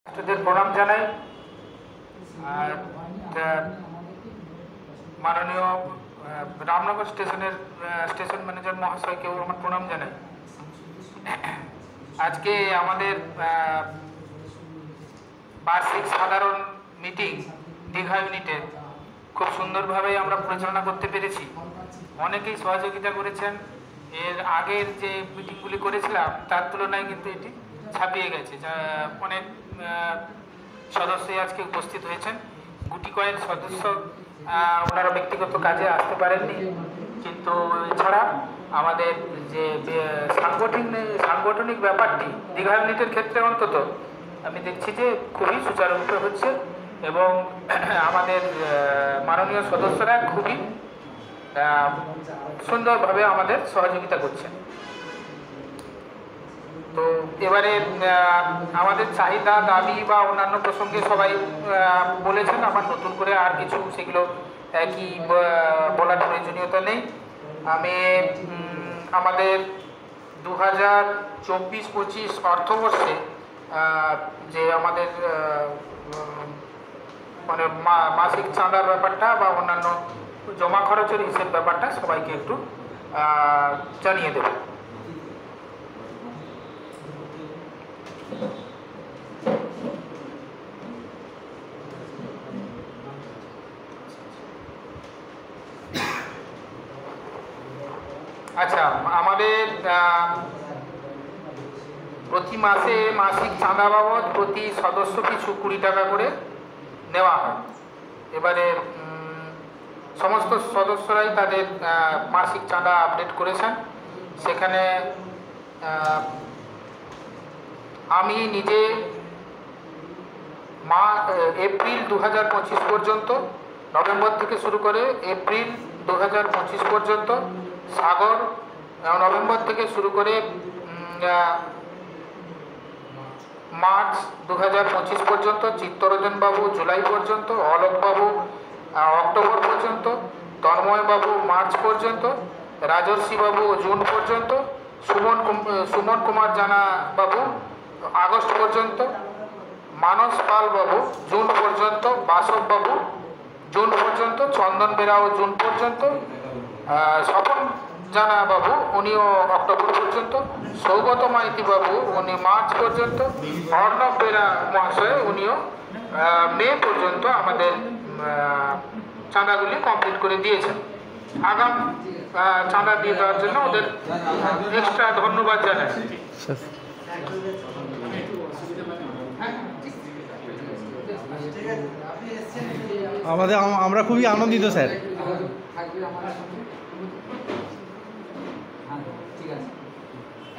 রাষ্ট্রদের প্রণাম জানাই। আর মাননীয় রামনগর স্টেশনের স্টেশন ম্যানেজার মহাশয়কেও আমার প্রণাম জানাই। আজকে আমাদের বার্ষিক সাধারণ মিটিং দীঘা ইউনিটের খুব সুন্দরভাবে আমরা পরিচালনা করতে পেরেছি। অনেকেই সহযোগিতা করেছেন। এর আগের যে মিটিংগুলি করেছিলাম তার তুলনায় কিন্তু এটি ছাপিয়ে গেছে। অনেক সদস্যই আজকে উপস্থিত হয়েছেন। গুটি কয়েক সদস্য ওনারা ব্যক্তিগত কাজে আসতে পারেননি, কিন্তু এছাড়া আমাদের যে সাংগঠনিক ব্যাপারটি দীঘা ইউনিটের ক্ষেত্রে অন্তত আমি দেখছি যে খুবই সুচারুরূপে হচ্ছে এবং আমাদের মাননীয় সদস্যরা খুবই সুন্দরভাবে আমাদের সহযোগিতা করছেন। তো এবারে আমাদের চাহিদা দাবি বা অন্যান্য প্রসঙ্গে সবাই বলেছেন। আমার নতুন করে আর কিছু সেগুলো কি বলার প্রয়োজনীয়তা নেই। আমি আমাদের 2024-25 অর্থবর্ষে যে আমাদের মানে মাসিক চাঁদার ব্যাপারটা বা অন্যান্য জমা খরচের হিসেব ব্যাপারটা সবাইকে একটু জানিয়ে দেব। আচ্ছা, আমাদের প্রতি মাসে মাসিক চাঁদা বাবদ প্রতি সদস্য পিছু 20 টাকা করে নেওয়া হয়। এবারে সমস্ত সদস্যরাই তাদের মাসিক চাঁদা আপডেট করেছেন। সেখানে আমি নিজে এপ্রিল 2025 পর্যন্ত, নভেম্বর থেকে শুরু করে এপ্রিল 2025 পর্যন্ত, সাগর নভেম্বর থেকে শুরু করে মার্চ 2025 পর্যন্ত, চিত্তরঞ্জন বাবু জুলাই পর্যন্ত, অলোক বাবু অক্টোবর পর্যন্ত, তন্ময় বাবু মার্চ পর্যন্ত, রাজর্ষি বাবু জুন পর্যন্ত, সুমন কুমার জানা বাবু আগস্ট পর্যন্ত, মানস পাল বাবু জুন পর্যন্ত, বাসব বাবু জুন পর্যন্ত, চন্দন বেরাও জুন পর্যন্ত, স্বপন জানা বাবু উনিও অক্টোবর পর্যন্ত, সৌগত মাইতি বাবু উনি মার্চ পর্যন্ত, অর্ণব বেরা মহাশয় উনিও মে পর্যন্ত আমাদের চাঁদাগুলি কমপ্লিট করে দিয়েছেন। আগাম চাঁদা দিয়ে দেওয়ার জন্য ওদের এক্সট্রা ধন্যবাদ জানাই। আমরা খুবই আনন্দিত স্যার।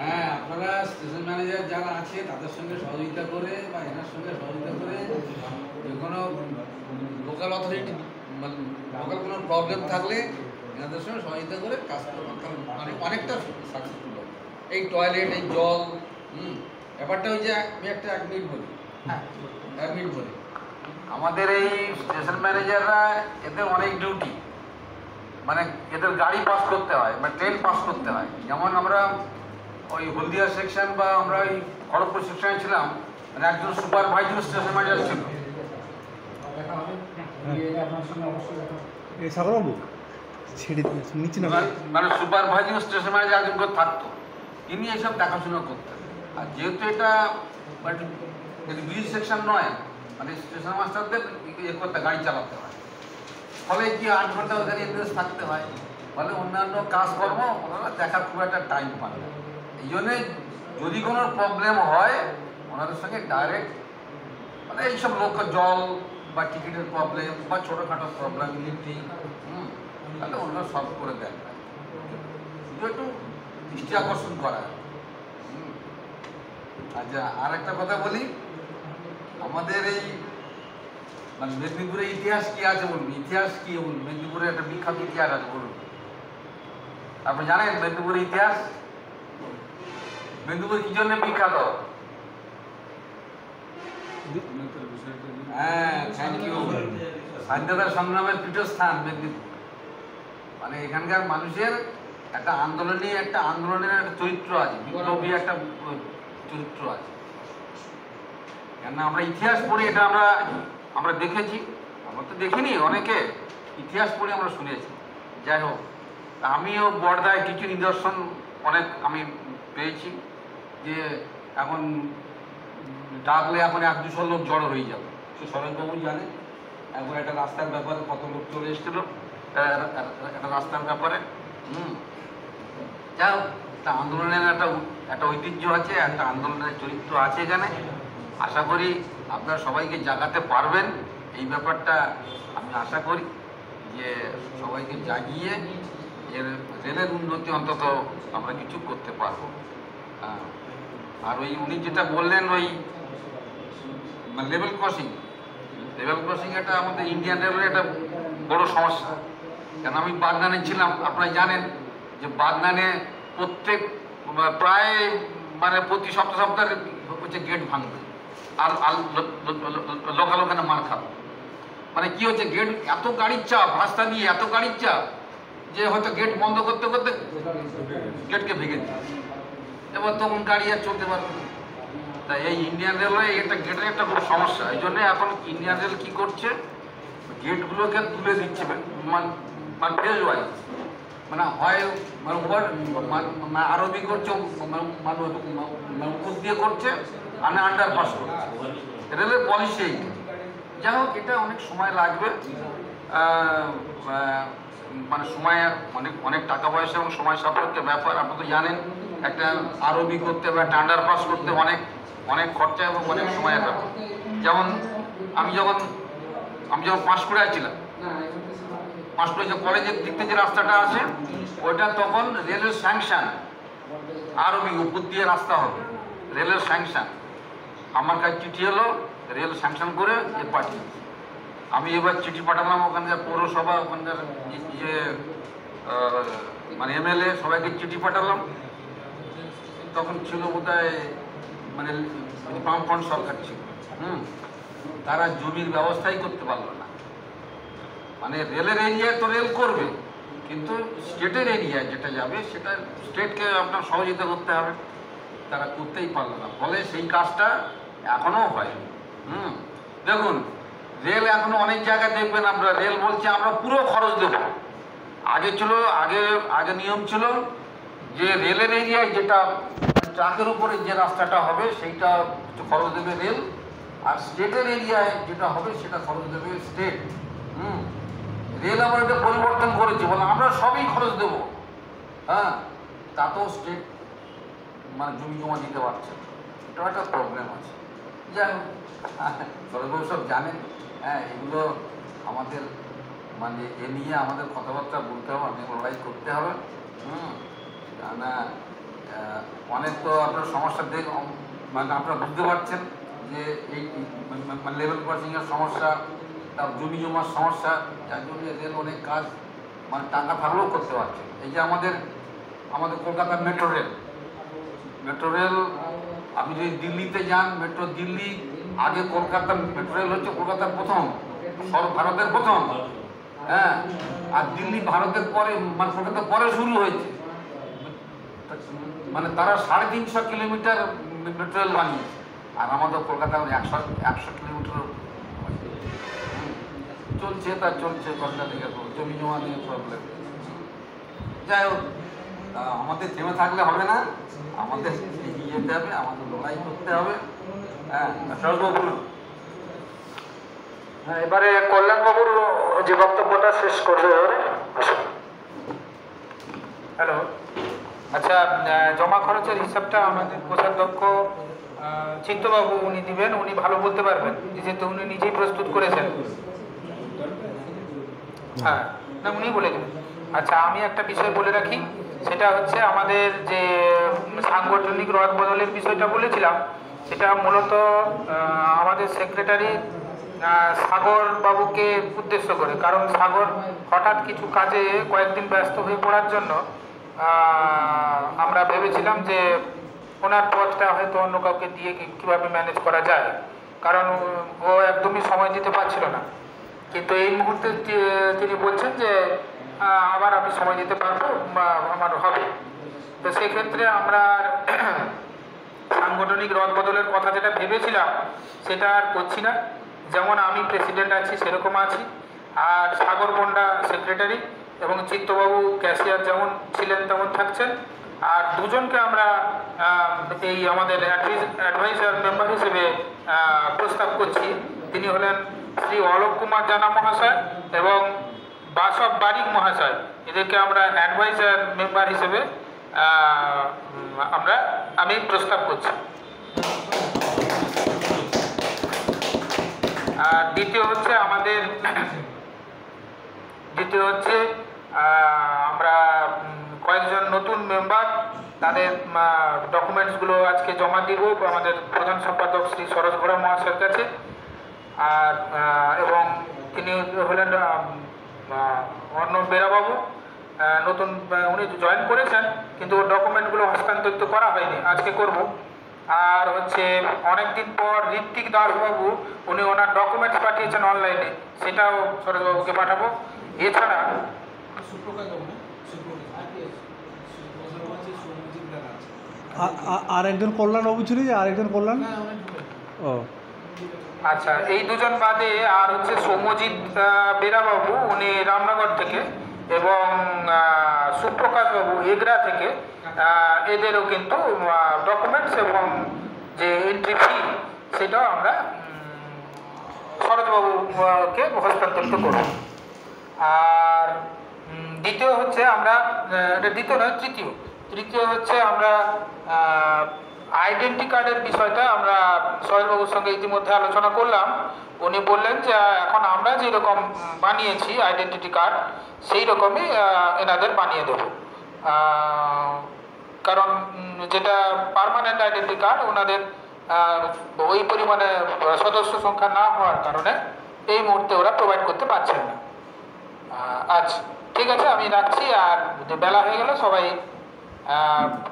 হ্যাঁ, আপনারা স্টেশন ম্যানেজার যারা আছে তাদের সঙ্গে সহযোগিতা করে বা এনার সঙ্গে সহযোগিতা করে যে কোনো লোকাল অথরিটি লোকাল কোনো প্রবলেম থাকলে এনাদের সঙ্গে সহযোগিতা করে কাজ মানে অনেকটা সাকসেসফুল হবে। এই টয়লেট, এই জল, ব্যাপারটা ওই যে আমি একটা 1 মিনিট বলি, 1 মিনিট বলি। আমাদের এই স্টেশন ম্যানেজাররা এদের অনেক ডিউটি, মানে এদের গাড়ি পাস করতে হয় বা ট্রেন পাস করতে হয়। যেমন আমরা ওই হলদিয়া সেকশন বা আমরা ওই খড়গপুর সেকশনে ছিলাম, মানে একজন সুপারভাইজার স্টেশন ম্যানেজার ছিল। সাগরবাবু ছেড়ে নিচ্ছি না, মানে সুপারভাইজার স্টেশন ম্যানেজার একজন করে থাকতো, ইনি এইসব দেখাশোনা করতেন। আর যেহেতু এটা ব্রিজ সেকশন নয়, মানে স্টেশন মাস্টারদের করতে গাড়ি চালাতে হয়, ফলে কি 8 ঘন্টা ওখানে ইনভেস্ট থাকতে হয়, ফলে অন্যান্য কাজকর্ম ওনারা দেখার খুব একটা টাইম পান না। এই জন্যে যদি কোনো প্রবলেম হয় ওনাদের সঙ্গে ডাইরেক্ট, মানে এইসব লোক জল বা টিকিটের প্রবলেম বা ছোটোখাটো প্রবলেম ইলেকট্রিক, তাহলে ওনারা সলভ করে দেন। শুধু একটু দৃষ্টি আকর্ষণ করা। আচ্ছা, আর একটা কথা বলি, আমাদের এই মানে মেদিনীপুরের ইতিহাস কি আছে বলুন, ইতিহাস কি বলুন, মেদিনীপুরের একটা বিখ্যাত ইতিহাস আছে বলুন। আপনি জানেন মেদিনীপুরের ইতিহাস? মেদিনীপুর কি জন্য বিখ্যাত? হ্যাঁ, থ্যাংক ইউ। স্বাধীনতা সংগ্রামের পীঠস্থান মেদিনীপুর। মানে এখানকার মানুষের একটা আন্দোলনের একটা চরিত্র আছে, বিপ্লবী একটা চরিত্র আছে। কেননা আমরা ইতিহাস পড়ে এটা আমরা দেখেছি, আমরা তো দেখিনি, অনেকে ইতিহাস পড়ে আমরা শুনেছি। যাই হোক, আমিও বর্দায় কিছু নিদর্শন অনেক আমি পেয়েছি যে এখন ডাকলে এখন 1-200 লোক জড়ো হয়ে যাবে। সে সরেনবাবু জানে, একবার একটা রাস্তার ব্যাপারে কত লোক চলে এসেছিল একটা রাস্তার ব্যাপারে। যাই হোক, একটা আন্দোলনের একটা ঐতিহ্য আছে, একটা আন্দোলনের চরিত্র আছে এখানে। আশা করি আপনারা সবাইকে জাগাতে পারবেন এই ব্যাপারটা। আমি আশা করি যে সবাইকে জাগিয়ে এর রেলের উন্নতি অন্তত আমরা কিছু করতে পারবো। আর ওই উনি যেটা বললেন ওই লেভেল ক্রসিং এটা আমাদের ইন্ডিয়ান রেলওয়ে একটা বড় সমস্যা। কেন আমি বাগনানে ছিলাম, আপনারা জানেন যে বাগনানে প্রায় প্রতি সপ্তাহে হচ্ছে গেট ভাঙবে আর লোকাল ওখানে মার খাবে। কি হচ্ছে, গেট এত গাড়ির চাপ, রাস্তা দিয়ে এত গাড়ির চাপ যে হয়তো গেট বন্ধ করতে করতে গেটকে ভেঙে দিচ্ছে, এবার তখন গাড়ি আর চলতে পারবে না। তাই এই ইন্ডিয়ান রেলওয়ে এটা গেটের একটা খুব সমস্যা। এই জন্যে এখন ইন্ডিয়ান রেল কী করছে, গেটগুলোকে তুলে দিচ্ছে ফেজ ওয়াইজ, হয় ওভার আরবি করছে, উপর দিয়ে করছে আর আন্ডার পাস করছে। রেলের পলিসি এইটা। যাই হোক, এটা অনেক সময় লাগবে, সময় অনেক টাকা পয়সা এবং সময় সাপেক্ষে ব্যাপার। আপনি তো জানেন একটা আরবি করতে বা একটা আন্ডার পাস করতে অনেক খরচা এবং অনেক সময়ের ব্যাপার। যেমন আমি যখন পাঁশকুড়ায় ছিলাম, পাঁশকুড়ায় যে কলেজের দিক থেকে যে রাস্তাটা আছে ওইটা তখন রেলের স্যাংশন, আরবি উপর দিয়ে রাস্তা হবে, রেলের স্যাংশন। আমার কাছে চিঠি এলো, রেল স্যাংশন করে পাঠিয়ে। আমি এবার চিঠি পাঠালাম ওখানকার পৌরসভা, ওখানকার যে এমএলএ, সবাইকে চিঠি পাঠালাম। তখন ছিল বোধহয় বামফ্রন্ট সরকার ছিল। তারা জমির ব্যবস্থাই করতে পারলো না। রেলের এরিয়ায় তো রেল করবে, কিন্তু স্টেটের এরিয়ায় যেটা যাবে সেটা স্টেটকে আপনার সহযোগিতা করতে হবে, তারা করতেই পারলো না। ফলে সেই কাজটা এখনও হয়। দেখুন, রেল এখনো অনেক জায়গায় দেখবেন আমরা রেল বলছে আমরা পুরো খরচ দেব। আগে নিয়ম ছিল যে রেলের এরিয়ায় যেটা ট্রাকের উপরে যে রাস্তাটা হবে সেইটা খরচ দেবে রেল, আর স্টেটের এরিয়ায় যেটা হবে সেটা খরচ দেবে স্টেট। রেল আবার এটা পরিবর্তন করেছে, বলে আমরা সবই খরচ দেব। তাতেও স্টেট জমি জমা দিতে পারছে, এটা একটা প্রবলেম আছে। যাই হোক, সরকার সব জানেন। এগুলো আমাদের এ নিয়ে আমাদের কথাবার্তা বলতে হবে, অনেক লড়াই করতে হবে। কেননা অনেক তো আপনার সমস্যা আপনারা বুঝতে পারছেন যে এই লেভেল ক্রসিংয়ের সমস্যা, তার জমি জমার সমস্যা, যার জন্য রেল অনেক কাজ টাকা থাকলেও করতে পারছে। এই যে আমাদের কলকাতার মেট্রো রেল, আপনি যদি দিল্লিতে যান, মেট্রো দিল্লি আগে কলকাতার মেট্রো রেল হচ্ছে কলকাতার প্রথম, ভারতের প্রথম। আর দিল্লি ভারতের পরে কলকাতার পরে শুরু হয়েছে। তারা 350 কিলোমিটার মেট্রো রেল বানিয়েছে, আর আমাদের কলকাতায় 100 কিলোমিটার চলছে। কলকাতা থেকে জমি জমা নিয়ে প্রবলেম। যাই হোক, আমাদের থেমে থাকলে হবে না, আমাদের এগিয়ে যেতে হবে, আমাদের লড়াই করতে হবে। এবারে কল্যাণবাবুর যে বক্তব্যটা শেষ করবে। হ্যালো, আচ্ছা, জমা খরচের হিসাবটা আমাদের কোষাধ্যক্ষ চিত্তবাবু উনি দিবেন, উনি ভালো বলতে পারবেন, যেহেতু উনি নিজেই প্রস্তুত করেছেন। না, উনি বলে দেবেন। আচ্ছা, আমি একটা বিষয় বলে রাখি, সেটা হচ্ছে আমাদের যে সাংগঠনিক রদ বদলের বিষয়টা বলেছিলাম, সেটা মূলত আমাদের সেক্রেটারি সাগর বাবুকে উদ্দেশ্য করে। কারণ সাগর হঠাৎ কিছু কাজে কয়েকদিন ব্যস্ত হয়ে পড়ার জন্য আমরা ভেবেছিলাম যে ওনার পদটা হয়তো অন্য কাউকে দিয়ে কীভাবে ম্যানেজ করা যায়, কারণ ও একদমই সময় দিতে পারছিল না। কিন্তু এই মুহূর্তে তিনি বলছেন যে আবার আমি সময় দিতে পারবো, আমার হবে। তো সেক্ষেত্রে আমরা সাংগঠনিক রদবদলের কথা যেটা ভেবেছিলাম সেটা আর করছি না। যেমন আমি প্রেসিডেন্ট আছি সেরকম আছি, আর সাগর পণ্ডা সেক্রেটারি এবং চিত্তবাবু ক্যাশিয়ার যেমন ছিলেন তেমন থাকছেন। আর দুজনকে আমরা এই আমাদের অ্যাডভাইজার মেম্বার হিসেবে প্রস্তাব করছি। তিনি হলেন শ্রী অলোক কুমার জানা মহাশয় এবং বাসব বারিক মহাশয়। এদেরকে আমরা অ্যাডভাইজার মেম্বার হিসেবে আমি প্রস্তাব করছি। আর দ্বিতীয় হচ্ছে আমরা কয়েকজন নতুন মেম্বার, তাদের ডকুমেন্টসগুলো আজকে জমা দিব আমাদের প্রধান সম্পাদক শ্রী সরোজ ঘোড়া মহাশয়ের কাছে। আর এবং তিনি হলেন অর্ণব বেরাবাবু, নতুন উনি জয়েন করেছেন কিন্তু ওর ডকুমেন্টগুলো হস্তান্তরিত করা হয়নি, আজকে করব। আর হচ্ছে অনেকদিন পর ঋত্বিক দাসবাবু, উনি ওনার ডকুমেন্টস পাঠিয়েছেন অনলাইনে, সেটাও সরোজবাবুকে পাঠাবো। এছাড়া আর একজন কল্যাণবাবু ছিল, যে আরেকজন কল্যাণ। ও আচ্ছা, এই দুজন বাদে আর হচ্ছে সৌম্যজিৎ বেরাবাবু, উনি রামনগর থেকে, এবং সুপ্রকাশবাবু এগরা থেকে, এদেরও কিন্তু ডকুমেন্টস এবং যে এন্ট্রি ফি সেটাও আমরা সরোজবাবুকে হস্তান্তরিত করব। আর দ্বিতীয় হচ্ছে তৃতীয় হচ্ছে আমরা আইডেন্টি কার্ডের বিষয়টা আমরা সরোজবাবুর সঙ্গে ইতিমধ্যে আলোচনা করলাম। উনি বললেন যে এখন আমরা যেরকম বানিয়েছি আইডেন্টিটি কার্ড সেই রকমই এনাদের বানিয়ে দেব, কারণ যেটা পার্মানেন্ট আইডেন্টি কার্ড ওনাদের ওই পরিমাণে সদস্য সংখ্যা না হওয়ার কারণে এই মুহূর্তে ওরা প্রোভাইড করতে পারছেন না। আচ্ছা, ঠিক আছে, আমি রাখছি। আর বেলা হয়ে গেল, সবাই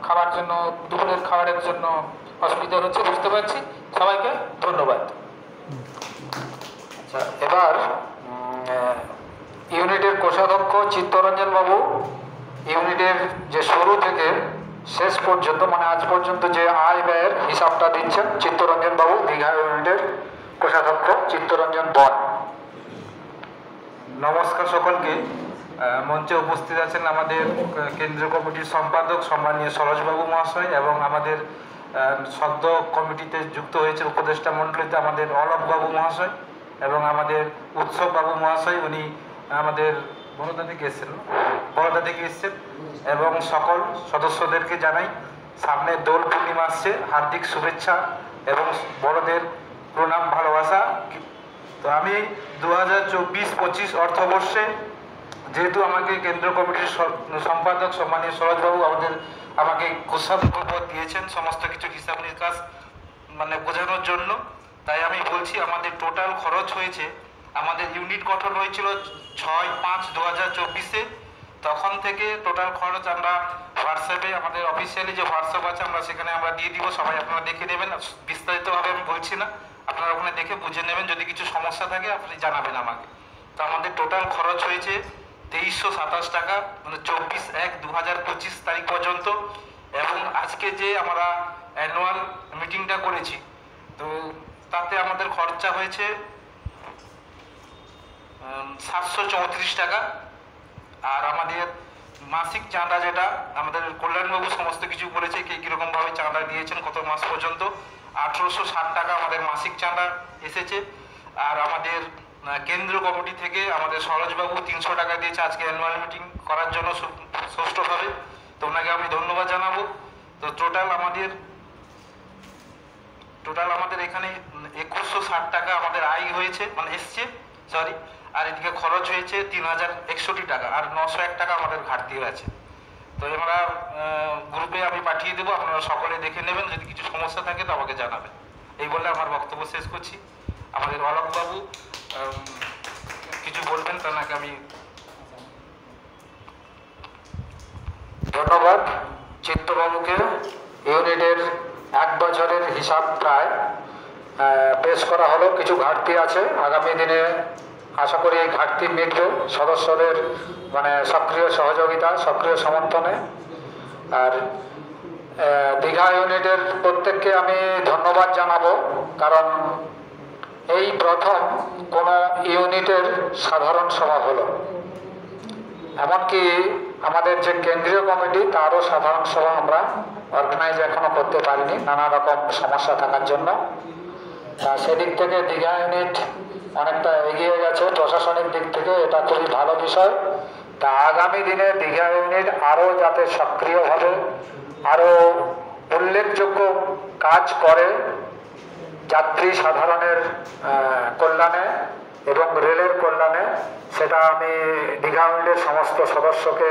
খাবার জন্য, দুপুরের খাবারের জন্য অসুবিধা হচ্ছে বুঝতে পারছি। সবাইকে ধন্যবাদ। আচ্ছা, এবার ইউনিটের কোষাধ্যক্ষ চিত্তরঞ্জন বাবু ইউনিটের যে শুরু থেকে শেষ পর্যন্ত মানে আজ পর্যন্ত যে আয় ব্যয়ের হিসাবটা দিচ্ছেন চিত্তরঞ্জন বাবু, দীঘা ইউনিটের কোষাধ্যক্ষ চিত্তরঞ্জন বন। নমস্কার সকলকে। মঞ্চে উপস্থিত আছেন আমাদের কেন্দ্রীয় কমিটির সম্পাদক সম্মানীয় সরোজবাবু মহাশয় এবং আমাদের সদ্য কমিটিতে যুক্ত হয়েছে উপদেষ্টা মণ্ডলীতে আমাদের অলোকবাবু মহাশয় এবং আমাদের উৎসববাবু মহাশয়, উনি আমাদের বরোদা থেকে এসছেন এবং সকল সদস্যদেরকে জানাই সামনে দোল পূর্ণিমা আসছে, হার্দিক শুভেচ্ছা এবং বড়দের প্রণাম ভালোবাসা। তো আমি 2024-25 অর্থবর্ষে যেহেতু আমাকে কেন্দ্র কমিটির সম্পাদক সম্মানীয় সরোজবাবু আমাকে কোষাধ্যক্ষ পদ দিয়েছেন সমস্ত কিছু হিসাব নিকাশ মানে বোঝানোর জন্য, তাই আমি বলছি আমাদের টোটাল খরচ হয়েছে, আমাদের ইউনিট গঠন হয়েছিল 6/5/2024-এ। তখন থেকে টোটাল খরচ আমরা হোয়াটসঅ্যাপে, আমাদের অফিসিয়ালি যে হোয়াটসঅ্যাপ আছে আমরা সেখানে আমরা দিয়ে দিব, সবাই আপনারা দেখে নেবেন। বিস্তারিতভাবে আমি বলছি না, আপনারা ওখানে দেখে বুঝে নেবেন, যদি কিছু সমস্যা থাকে আপনি জানাবেন আমাকে। তো আমাদের টোটাল খরচ হয়েছে 2327 টাকা, মানে 24/1/2025 তারিখ পর্যন্ত। এবং আজকে যে আমরা অ্যানুয়াল মিটিংটা করেছি তো তাতে আমাদের খরচা হয়েছে 734 টাকা। আর আমাদের মাসিক চাঁদা, যেটা আমাদের কল্যাণবাবু সমস্ত কিছু বলেছে কে কীরকমভাবে চাঁদা দিয়েছেন কত মাস পর্যন্ত, 1860 টাকা আমাদের মাসিক চাঁদা এসেছে। আর আমাদের কেন্দ্রীয় কমিটি থেকে আমাদের সরোজবাবু 300 টাকা দিয়েছে আজকে অ্যানুয়াল মিটিং করার জন্য সুষ্ঠুভাবে, তো ওনাকে আমি ধন্যবাদ জানাবো। তো টোটাল আমাদের এখানে 2160 টাকা আমাদের আয় হয়েছে, মানে এসছে সরি। আর এদিকে খরচ হয়েছে 3061 টাকা, আর 901 টাকা আমাদের ঘাটতি হয়েছে। তো আমরা গ্রুপে আমি পাঠিয়ে দেবো, আপনারা সকলে দেখে নেবেন, যদি কিছু সমস্যা থাকে তো আমাকে জানাবেন। এই বলে আমার বক্তব্য শেষ করছি। আমাদের অলোকবাবু কিছু বলবেন, তাকে আমি ধন্যবাদ চিত্তবাবুকে। ইউনিটের 1 বছরের হিসাব প্রায় পেশ করা হলো, কিছু ঘাটতি আছে, আগামী দিনে আশা করি এই ঘাটতি মিটবে সদস্যদের মানে সক্রিয় সহযোগিতা, সক্রিয় সমর্থনে। আর দীঘা ইউনিটের প্রত্যেককে আমি ধন্যবাদ জানাবো, কারণ এই প্রথম কোনো ইউনিটের সাধারণ সভা হলো। এমনকি আমাদের যে কেন্দ্রীয় কমিটি তারও সাধারণ সভা আমরা অর্গানাইজ এখনো করতে পারিনি, নানা রকম সমস্যা থাকার জন্য। তা সেদিক থেকে দীঘা ইউনিট অনেকটা এগিয়ে গেছে প্রশাসনিক দিক থেকে, এটা খুবই ভালো বিষয়। তা আগামী দিনে দীঘা ইউনিট আরও যাতে সক্রিয়ভাবে আরও উল্লেখযোগ্য কাজ করে যাত্রী সাধারণের কল্যাণে এবং রেলের কল্যাণে, সেটা আমি দীঘা ইউনিটের সমস্ত সদস্যকে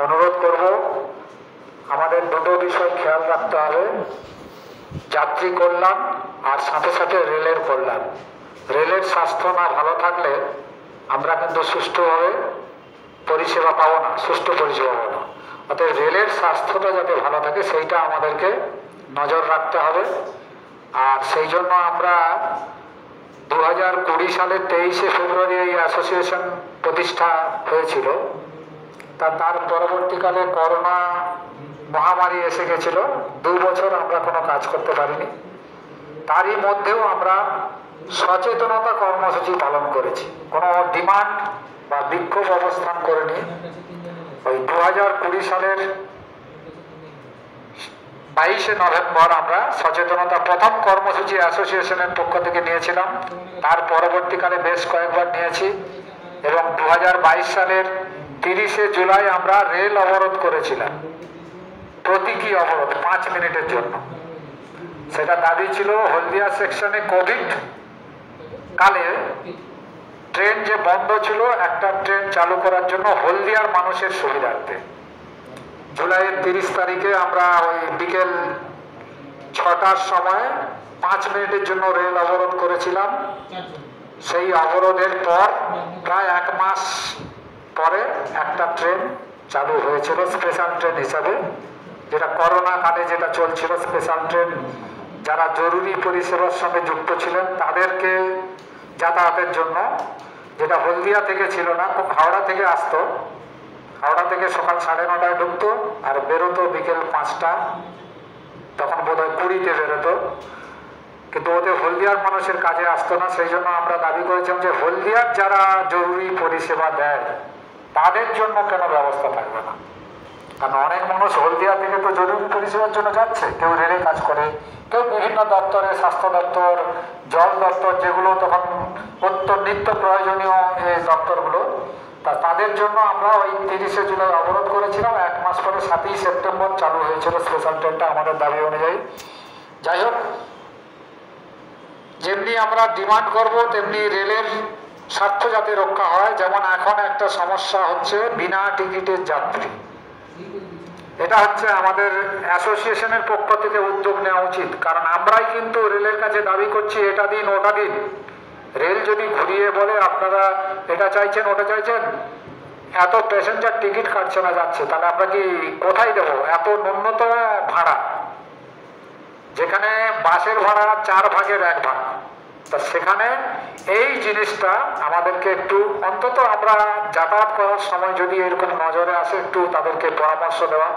অনুরোধ করব। আমাদের দুটো বিষয় খেয়াল রাখতে হবে, যাত্রী কল্যাণ আর সাথে সাথে রেলের কল্যাণ। রেলের স্বাস্থ্য না ভালো থাকলে আমরা কিন্তু সুষ্ঠুভাবে পরিষেবা পাবো না, সুষ্ঠু পরিষেবা পাবো না। অতএব রেলের স্বাস্থ্যটা যাতে ভালো থাকে সেইটা আমাদেরকে নজর রাখতে হবে। আর সেই জন্য আমরা 2020 সালের 23শে ফেব্রুয়ারি এই অ্যাসোসিয়েশন প্রতিষ্ঠা হয়েছিল। তার পরবর্তীকালে করোনা মহামারী এসে গেছিল, 2 বছর আমরা কোনো কাজ করতে পারিনি। তারই মধ্যেও আমরা সচেতনতা কর্মসূচি পালন করেছি, কোনো ডিমান্ড বা বিক্ষোভ অবস্থান করিনি। ওই 2020 সালের 22শে নভেম্বর আমরা সচেতনতা প্রথম কর্মসূচি অ্যাসোসিয়েশনের পক্ষ থেকে নিয়েছিলাম। তার পরবর্তীকালে বেশ কয়েকবার নিয়েছি এবং 2022 সালের 30শে জুলাই আমরা রেল অবরোধ করেছিলাম, প্রতীকী অবরোধ 5 মিনিটের জন্য। সেটা দাবি ছিল হলদিয়া সেকশনে কোভিড কালে ট্রেন যে বন্ধ ছিল, একটা ট্রেন চালু করার জন্য হলদিয়ার মানুষের সুবিধার্থে। জুলাইয়ের 30 তারিখে আমরা ওই বিকেল 6টার সময় 5 মিনিটের জন্য রেল অবরোধ করেছিলাম। সেই অবরোধের পর প্রায় 1 মাস পরে একটা ট্রেন চালু হয়েছিল স্পেশাল ট্রেন হিসাবে, যেটা করোনা কালে যেটা চলছিল স্পেশাল ট্রেন। যারা জরুরি পরিষেবার সঙ্গে যুক্ত ছিলেন তাদেরকে যাতায়াতের জন্য, যেটা হলদিয়া থেকে ছিল না, হাওড়া থেকে আসতো। হাওড়া থেকে সকাল 9:30টায় ঢুকতো আর বেরোতো বিকেল 5টা, তখন বোধহয় 20তে বেরোতো। কিন্তু ওদের হলদিয়ার মানুষের কাজে আসতো না। সেই জন্য আমরা দাবি করেছিলাম যে হলদিয়ার যারা জরুরি পরিষেবা দেয় তাদের জন্য কেন ব্যবস্থা থাকবে না। কারণ অনেক মানুষ হলদিয়া থেকে তো জরুরি পরিষেবার জন্য যাচ্ছে, কেউ রেলে কাজ করে, কেউ বিভিন্ন দপ্তরে, স্বাস্থ্য দপ্তর, জল দপ্তর, যেগুলো তখন নিত্য প্রয়োজনীয় এই দপ্তরগুলো, তাদের জন্য আমরা ওই 30শে জুলাই অবরোধ করেছিলাম। 1 মাস পরে 7ই সেপ্টেম্বর চালু হয়েছিল স্পেশাল ট্রেনটা আমাদের দাবি অনুযায়ী। যাই হোক, যেমনি আমরা ডিমান্ড করব তেমনি রেলের স্বার্থ যাতে রক্ষা হয়। যেমন এখন একটা সমস্যা হচ্ছে বিনা টিকিটের যাত্রী, এটা হচ্ছে আমাদের অ্যাসোসিয়েশনের পক্ষ থেকে উদ্যোগ নেওয়া উচিত। কারণ আমরাই কিন্তু রেলের কাছে দাবি করছি এটা দিন ওটা দিন। রেল যদি ঘুরিয়ে বলে আপনারা এটা চাইছেন ওটা চাইছেন, এত প্যাসেঞ্জার টিকিট কাটছে না যাচ্ছে, তাহলে আমরা কি কোথায় দেবো এত ন্যূনতম ভাড়া? যেখানে বাসের ভাড়া 4 ভাগের 1 ভাগ, তা সেখানে এই জিনিসটা আমাদেরকে একটু অন্তত আমরা যাতায়াত করার সময় যদি এরকম নজরে আসে, একটু তাদেরকে পরামর্শ দেওয়া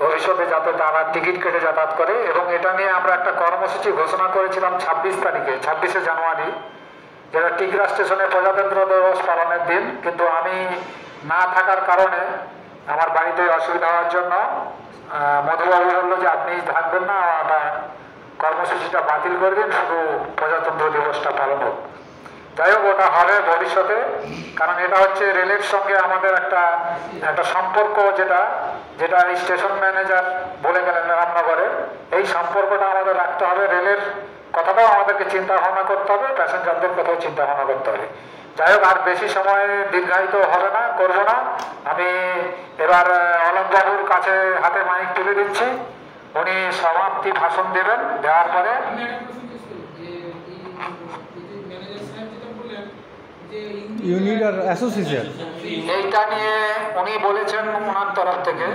ভবিষ্যতে যাতে তারা টিকিট কেটে যাতায়াত করে। এবং এটা নিয়ে আমরা একটা কর্মসূচি ঘোষণা করেছিলাম 26 তারিখে, 26শে জানুয়ারি, যেটা টিগরা স্টেশনে প্রজাতন্ত্র দিবস পালনের দিন। কিন্তু আমি না থাকার কারণে আমার বাড়িতে অসুবিধা হওয়ার জন্য মধুবাবু বললো যে আপনি থাকবেন না, ওটা কর্মসূচিটা বাতিল করে দিন, শুধু প্রজাতন্ত্র দিবসটা পালন হোক। যাই হোক, ওটা হবে ভবিষ্যতে। কারণ এটা হচ্ছে রেলের সঙ্গে আমাদের একটা সম্পর্ক, যেটা এই স্টেশন ম্যানেজার বলে গেলেন রামনগরে, এই সম্পর্কটা আমাদের রাখতে হবে। রেলের কথাটাও আমাদেরকে চিন্তা ভাবনা করতে হবে, প্যাসেঞ্জারদের কথাও চিন্তা ভাবনা করতে হবে। যাই হোক, আর বেশি সময় দীর্ঘায়িত হবে না, করবো না। আমি এবার অলোকবাবুর কাছে হাতে মাইক তুলে দিচ্ছি, উনি সমাপ্তি ভাষণ দেবেন। দেওয়ার পরে ইউনিট আর অ্যাসোসিয়েশন এইটা নিয়ে উনি বলেছেন ওনার তরফ থেকে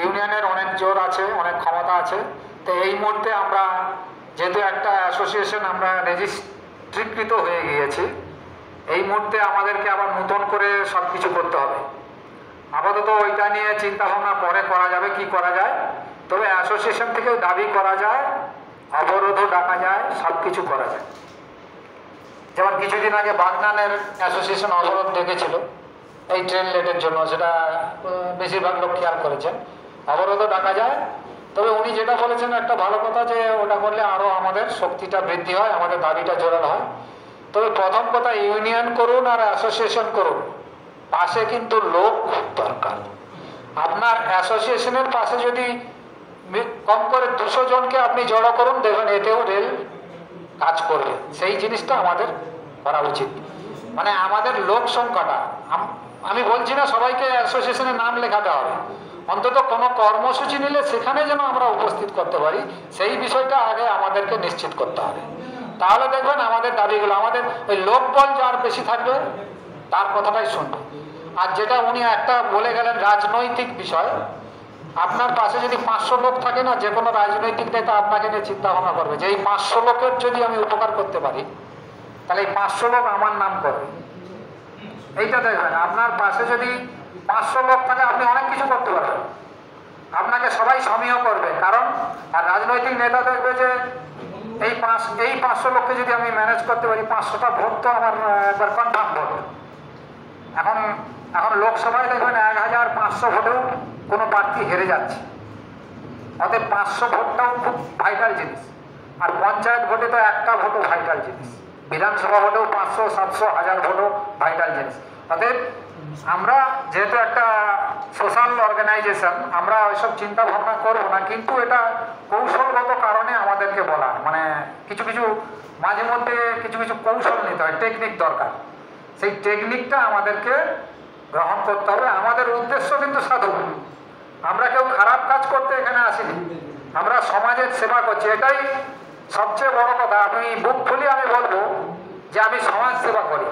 ইউনিয়নের অনেক জোর আছে, অনেক ক্ষমতা আছে। তো এই মুহূর্তে আমরা যেহেতু একটা অ্যাসোসিয়েশন আমরা রেজিস্ট্রিকৃত হয়ে গিয়েছি, এই মুহূর্তে আমাদেরকে আবার নতুন করে সব কিছু করতে হবে। আপাতত ওইটা নিয়ে চিন্তা ভাবনা পরে করা যাবে কি করা যায়। তবে অ্যাসোসিয়েশন থেকেও দাবি করা যায়, অবরোধও ডাকা যায়, সব কিছু করা যায়। যেমন কিছুদিন আগে বাগনানের অ্যাসোসিয়েশন অবরোধ ডেকেছিল এই ট্রেন লেটের জন্য, সেটা বেশিরভাগ লোক খেয়াল করেছেন। অবরোধও ডাকা যায়। তবে উনি যেটা বলেছেন একটা ভালো কথা, যে ওটা করলে আরও আমাদের শক্তিটা বৃদ্ধি হয়, আমাদের দাবিটা জোরালো হয়। তবে প্রথম কথা, ইউনিয়ন করুন আর অ্যাসোসিয়েশন করুন, পাশে কিন্তু লোক দরকার। আপনার অ্যাসোসিয়েশনের পাশে যদি কম করে 200 জনকে আপনি জড়ো করুন, দেখবেন এতেও রেল কাজ করবে। সেই জিনিসটা আমাদের করা উচিত। মানে আমাদের লোক সংখ্যাটা, আমি বলছি না সবাইকে অ্যাসোসিয়েশনের নাম লেখাতে হবে, অন্তত কোনো কর্মসূচি নিলে সেখানে যেন আমরা উপস্থিত করতে পারি, সেই বিষয়টা আগে আমাদেরকে নিশ্চিত করতে হবে। তাহলে দেখবেন আমাদের দাবিগুলো, আমাদের ওই লোকবল যার বেশি থাকবে তার কথাটাই শুনবে। আর যেটা উনি একটা বলে গেলেন রাজনৈতিক বিষয়, আপনার পাশে যদি 500 লোক থাকে না, যে কোনো রাজনৈতিক নেতা আপনাকে নিয়ে চিন্তা ভাবনা করবে যে এই 500 লোকের যদি আমি উপকার করতে পারি, তাহলে এই 500 লোক আমার নাম করবে। এইটা দেখবেন, আপনার পাশে যদি 500 লোক থাকে আপনি অনেক কিছু করতে পারবেন, আপনাকে সবাই সমীহ করবে। কারণ আর রাজনৈতিক নেতা দেখবে যে এই 500 লোককে যদি আমি ম্যানেজ করতে পারি, 500টা ভোট তো আমার একবার কনফার্ম ভোট। এখন লোকসভায় দেখবেন 1500 ভোটেও কোনো প্রার্থী হেরে যাচ্ছে। অতএব 500 ভোটটাও খুব ভাইটাল জিনিস। আর পঞ্চায়েত ভোটে তো একটা ভোটও ভাইটাল জিনিস, বিধানসভা ভোটেও 500, 700, 1000 ভোটও ভাইটাল জিনিস। অতএব আমরা যেহেতু একটা সোশ্যাল অর্গানাইজেশন, আমরা ওইসব চিন্তা ভাবনা করবো না, কিন্তু এটা কৌশলগত কারণে আমাদেরকে বলা, মানে কিছু মাঝে মধ্যে কিছু কৌশল নিতে হয়, টেকনিক দরকার। সেই টেকনিকটা আমাদেরকে গ্রহণ করতে হবে। আমাদের উদ্দেশ্য কিন্তু সাধু, আমরা কেউ খারাপ কাজ করতে এখানে আসিনি, আমরা সমাজের সেবা করছি, এটাই সবচেয়ে বড় কথা। আমি বুক খুলে আমি বলবো যে আমি সমাজ সেবা করি।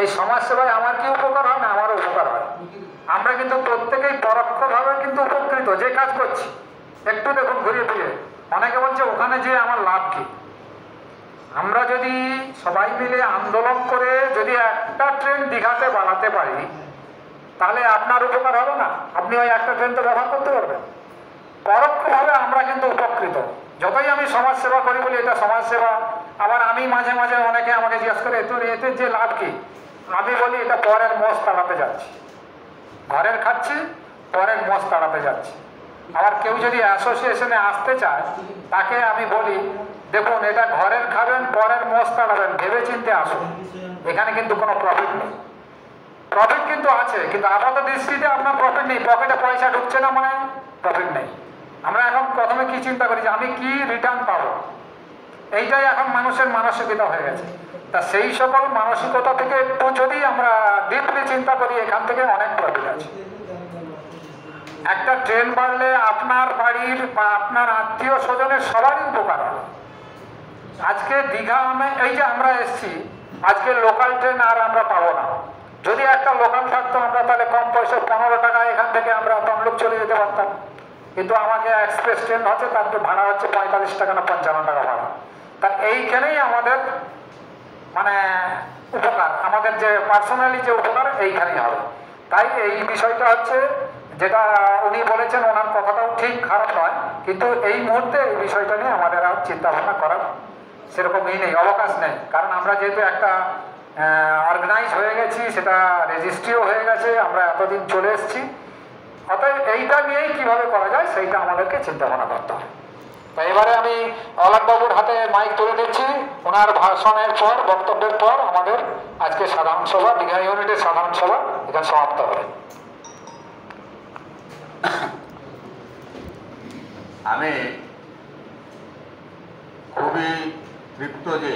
এই সমাজ সেবায় আমার কি উপকার হয় না, আমারও উপকার হয়। আমরা কিন্তু প্রত্যেকেই পরোক্ষভাবে কিন্তু উপকৃত যে কাজ করছি। একটু দেখুন ঘুরিয়ে ফিরে, অনেকে বলছে ওখানে যে আমার লাভ কি। আমরা যদি সবাই মিলে আন্দোলন করে যদি একটা ট্রেন দীঘাতে বানাতে পারি, তাহলে আপনার উপকার হবে না? আপনি ওই একটা ট্রেন তো ব্যবহার করতে পারবেন। পরোক্ষভাবে আমরা কিন্তু উপকৃত। যতই আমি সমাজ সেবা করি বলি এটা সমাজ সেবা, আবার আমি মাঝে মাঝে অনেকে আমাকে জিজ্ঞাসা করে এতে যে লাভ কি, আমি বলি এটা পরের মোষ তাড়াতে যাচ্ছি, ঘরের খাচ্ছি পরের মোষ তাড়াতে যাচ্ছি। আবার কেউ যদি অ্যাসোসিয়েশনে আসতে চায়, তাকে আমি বলি দেখুন এটা ঘরের খাবেন পরের মোষ তাড়াবেন, ভেবে চিন্তে আসুন। এখানে কিন্তু কোনো প্রফিট নেই। প্রফিট কিন্তু আছে, কিন্তু আপাত দৃষ্টিতে আপনার প্রফিট নেই, পকেটে পয়সা ঢুকছে না মানে প্রফিট নেই। আমরা এখন প্রথমে কি চিন্তা করি যে আমি কি রিটার্ন পাবো, এইটাই এখন মানুষের মানসিকতা হয়ে গেছে। তা সেই সকল মানসিকতা থেকে একটু যদি আমরা ডিপলি চিন্তা করি, এখান থেকে অনেক প্রফিট আছে। একটা ট্রেন বাড়লে আপনার বাড়ির বা আপনার আত্মীয় স্বজনের সবারই উপকার হবে। আজকে দীঘা এই যে আমরা এসছি, আজকে লোকাল ট্রেন আর আমরা পাবো না। যদি একটা লোকাল থাকতো আমরা তাহলে কম পয়সা 15 টাকা এখান থেকে আমরা তমলুক চলে যেতে পারতাম। কিন্তু আমাকে এক্সপ্রেস ট্রেন হচ্ছে, তার ভাড়া হচ্ছে 45 টাকা না 55 টাকা ভাড়া। তা এইখানেই আমাদের মানে উপকার, আমাদের যে পার্সোনালি যে উপকার এইখানেই হবে। তাই এই বিষয়টা হচ্ছে যেটা উনি বলেছেন, ওনার কথাটাও ঠিক খারাপ নয়, কিন্তু এই মুহূর্তে এই বিষয়টা নিয়ে আমাদের আর চিন্তা ভাবনা করার সেরকম নেই, অবকাশ নেই। কারণ আমরা যেহেতু একটা অর্গানাইজ হয়ে গেছি, সেটা রেজিস্ট্রিও হয়ে গেছে, আমরা এতদিন চলে এসেছি। অতএব এইটা নিয়েই কীভাবে করা যায় সেইটা আমাদেরকে চিন্তা ভাবনা করতে হবে। তো এবারে আমি অলাকবাবুর হাতে মাইক তুলে দিচ্ছি। ওনার ভাষণের পর, বক্তব্যের পর আমাদের আজকে সাধারণ সভা, দীঘা ইউনিটের সাধারণ সভা এখানে সমাপ্ত হবে। আমি খুবই তৃপ্ত যে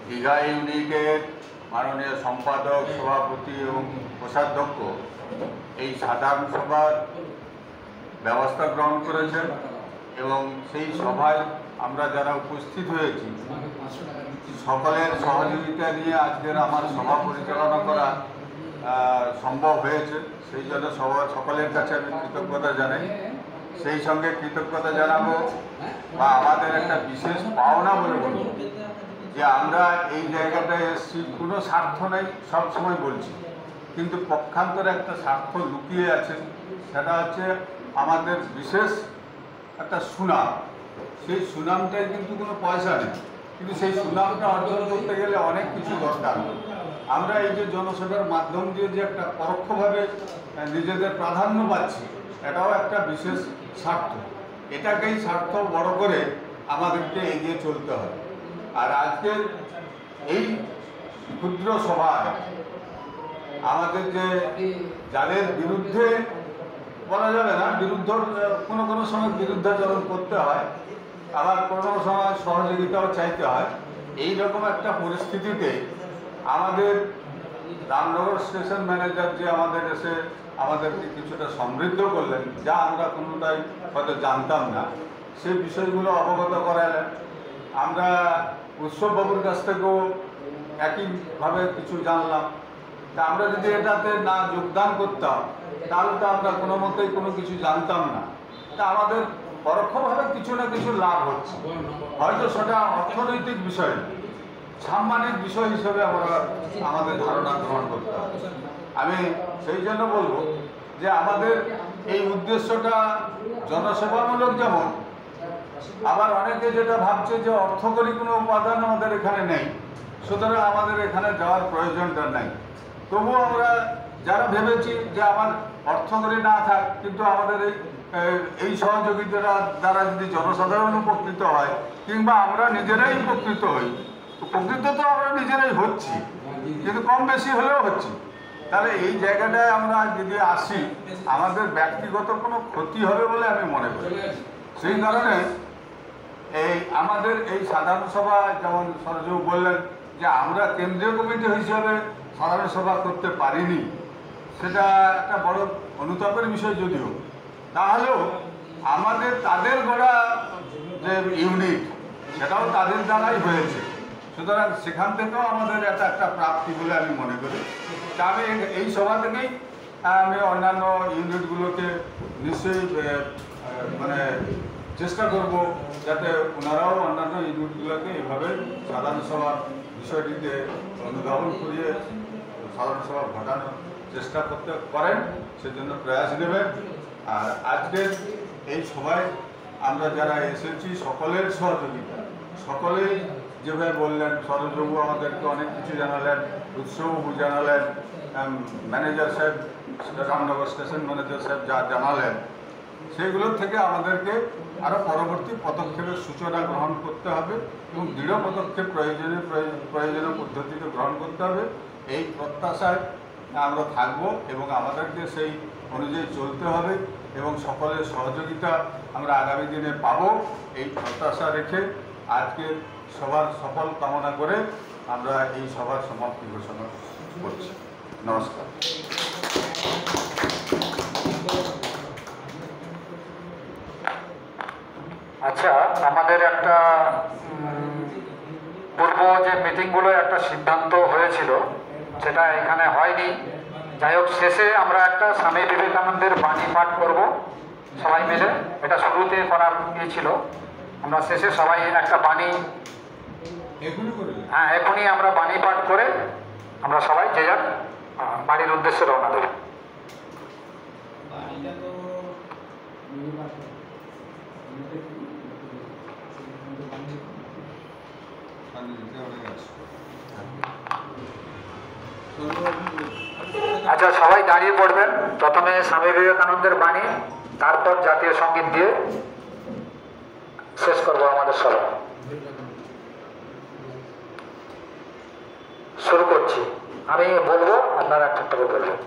দীঘা ইউনিটের মাননীয় সম্পাদক, সভাপতি এবং কোষাধ্যক্ষ এই সাধারণ সভার ব্যবস্থা গ্রহণ করেছেন এবং সেই সভায় আমরা যারা উপস্থিত হয়েছি সকলের সহযোগিতা নিয়ে আজকের আমার সভা পরিচালনা করা সম্ভব হয়েছে। সেই জন্য সকলের কাছে আমি কৃতজ্ঞতা জানাই। সেই সঙ্গে কৃতজ্ঞতা জানাবো বা আমাদের একটা বিশেষ পাওনা বলে বলব যে আমরা এই জায়গাটায় এসেছি কোনো স্বার্থ নেই, সবসময় বলছি কিন্তু পক্ষান্তরে একটা স্বার্থ লুকিয়ে আছে, সেটা হচ্ছে আমাদের বিশেষ একটা সুনাম। সেই সুনামটাই কিন্তু কোনো পয়সা নেই, কিন্তু সেই সুনামটা অর্জন করতে গেলে অনেক কিছু দরকার। আমরা এই যে জনসেবার মাধ্যম দিয়ে যে একটা পরোক্ষভাবে নিজেদের প্রাধান্য পাচ্ছি, এটাও একটা বিশেষ স্বার্থ। এটাকেই স্বার্থ বড় করে আমাদেরকে এগিয়ে চলতে হবে। আর আজকের এই ক্ষুদ্র সভায় আমাদের যে যাদের বিরুদ্ধে বলা যাবে না, কোনো সময় বিরুদ্ধাচরণ করতে হয়, আবার কোনো সময় সহযোগিতাও চাইতে হয়, এই রকম একটা পরিস্থিতিতে আমাদের রামনগর স্টেশন ম্যানেজার যে আমাদের এসে আমাদেরকে কিছুটা সমৃদ্ধ করলেন, যা আমরা কোনোটাই হয়তো জানতাম না, সেই বিষয়গুলো অবগত করালেন। আমরা উৎসববাবুর কাছ থেকেও একইভাবে কিছু জানলাম। তা আমরা যদি এটাতে না যোগদান করতাম, তাহলে তো আমরা কোনো মতেই কোনো কিছু জানতাম না। তা আমাদের পরোক্ষভাবে কিছু না কিছু লাভ হচ্ছে, হয়তো সেটা অর্থনৈতিক বিষয় না, সাম্মানিক বিষয় হিসেবে আমরা আমাদের ধারণা গ্রহণ করতে হবে। আমি সেই জন্য বলবো যে আমাদের এই উদ্দেশ্যটা জনসেবামূলক, যেমন আবার অনেকে যেটা ভাবছে যে অর্থকরী কোনো উপাদান আমাদের এখানে নেই, সুতরাং আমাদের এখানে যাওয়ার প্রয়োজনটা নেই। তবুও আমরা যারা ভেবেছি যে আমার অর্থকরী না থাক, কিন্তু আমাদের এই সহযোগিতার দ্বারা যদি জনসাধারণ উপকৃত হয়, কিংবা আমরা নিজেরাই উপকৃত হই, উপকৃত তো আমরা নিজেরাই হচ্ছি, কিন্তু কম বেশি হলেও হচ্ছি, তাহলে এই জায়গাটায় আমরা যদি আসি, আমাদের ব্যক্তিগত কোনো ক্ষতি হবে বলে আমি মনে করি। সেই কারণে আমাদের এই সাধারণ সভা, যেমন সরজবাবু বললেন যে আমরা কেন্দ্রীয় কমিটি হিসাবে সাধারণ সভা করতে পারিনি, সেটা একটা বড় অনুতাপের বিষয় যদিও, তাহলেও আমাদের তাদের গড়া যে ইউনিট, সেটাও তাদের দ্বারাই হয়েছে। সুতরাং সেখান থেকেও আমাদের একটা প্রাপ্তি বলে আমি মনে করি। তা আমি এই সভা থেকেই আমি অন্যান্য ইউনিটগুলোকে নিশ্চয়ই মানে চেষ্টা করব যাতে ওনারাও অন্যান্য ইউনিটগুলোকে এইভাবে সাধারণ সভার বিষয়টিতে অনুধাবন করিয়ে সাধারণ সভা ঘটানোর চেষ্টা করতে পারেন, সেজন্য প্রয়াস নেবেন। আর আজকের এই সভায় আমরা যারা এসেছি, সকলের সহযোগিতা, সকলেই যেভাবে বললেন, সরোজবাবু আমাদেরকে অনেক কিছু জানালেন, উৎসববাবু জানালেন, ম্যানেজার সাহেব, রামনগর স্টেশন ম্যানেজার সাহেব যা জানালেন, সেগুলোর থেকে আমাদেরকে আরও পরবর্তী পদক্ষেপের সূচনা গ্রহণ করতে হবে এবং দৃঢ় পদক্ষেপ প্রয়োজনীয় পদ্ধতিতে গ্রহণ করতে হবে। এই প্রত্যাশায় আমরা থাকব এবং আমাদেরকে সেই অনুযায়ী চলতে হবে এবং সকলের সহযোগিতা আমরা আগামী দিনে পাব, এই প্রত্যাশা রেখে আজকে সবার সফল কামনা করে আমরা এই সভার সমাপ্তি ঘোষণা করছি। নমস্কার। আচ্ছা, আমাদের একটা পূর্ব যে মিটিংগুলো একটা সিদ্ধান্ত হয়েছিল, সেটা এখানে হয়নি। যাই হোক, শেষে আমরা একটা স্বামী বিবেকানন্দের বাণী পাঠ করব সবাই মিলে। এটা শুরুতে করার ছিল, আমরা শেষে সবাই একটা বাণী, হ্যাঁ এখনই আমরা বাণী পাঠ করে আমরা সবাই যে যার বাড়ির উদ্দেশ্যে রওনা দেব। আচ্ছা, সবাই দাঁড়িয়ে পড়বেন। প্রথমে স্বামী বিবেকানন্দের বাণী, তারপর জাতীয় সঙ্গীত দিয়ে শেষ করবো আমাদের সভা। শুরু করছি, আমি বলবো, আপনারা একটা করে বলবেন।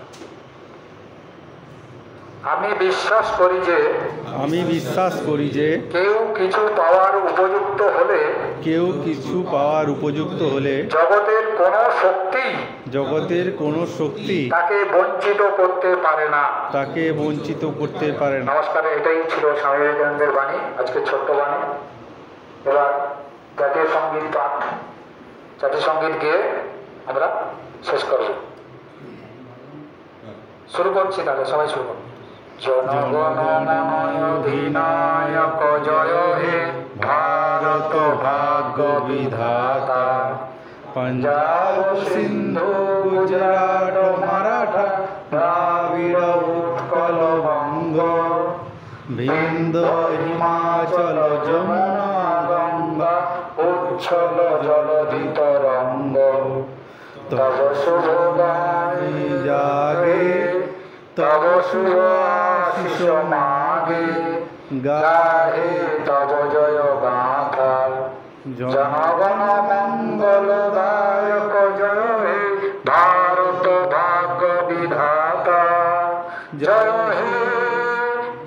আমি বিশ্বাস করি যে কেউ কিছু পাওয়ার উপযুক্ত হলে জগতের কোনো শক্তি তাকে বঞ্চিত করতে পারে না। নমস্কার, এটাই ছিল স্বামী বিবেকানন্দের বাণী, আজকে ছোট্ট বাণী। এবার জাতীয় সঙ্গীত পাঠ, জাতীয় সঙ্গীত গেয়ে আমরা শেষ করব। শুরু করছি, তাহলে সবাই শুরু করুন। জনগণ মন অধিনায়ক জয় হে ভারত ভাগ্য বিধাতা, পাঞ্জাব সিন্ধু গুজরাট মারাঠা দ্রাবিড় উৎকল বঙ্গ বিন্দ হিমাচল যমুনা গঙ্গা উচ্ছল জলধি তরঙ্গ তব শুভ গানে জাগে তব শুভ আশিস মাগে গাহে তব জয় গাথা জনগণ মঙ্গলদায়ক জয় হে ভারত ভাগ্য বিধাতা জয় হে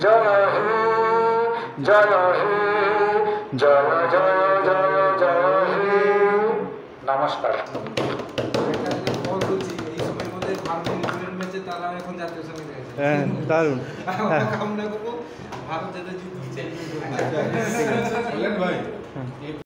জয় হে জয় হে জয় জয় জয় জয় হে। নমস্কার। এই সময়ের মধ্যে ভারত নিউজিল্যান্ড ম্যাচে তারা এখন জাতীয় সঙ্গীত গেছে। হ্যাঁ দারুণ। আমরা কামনা করবো ভারত যাতে জিতে।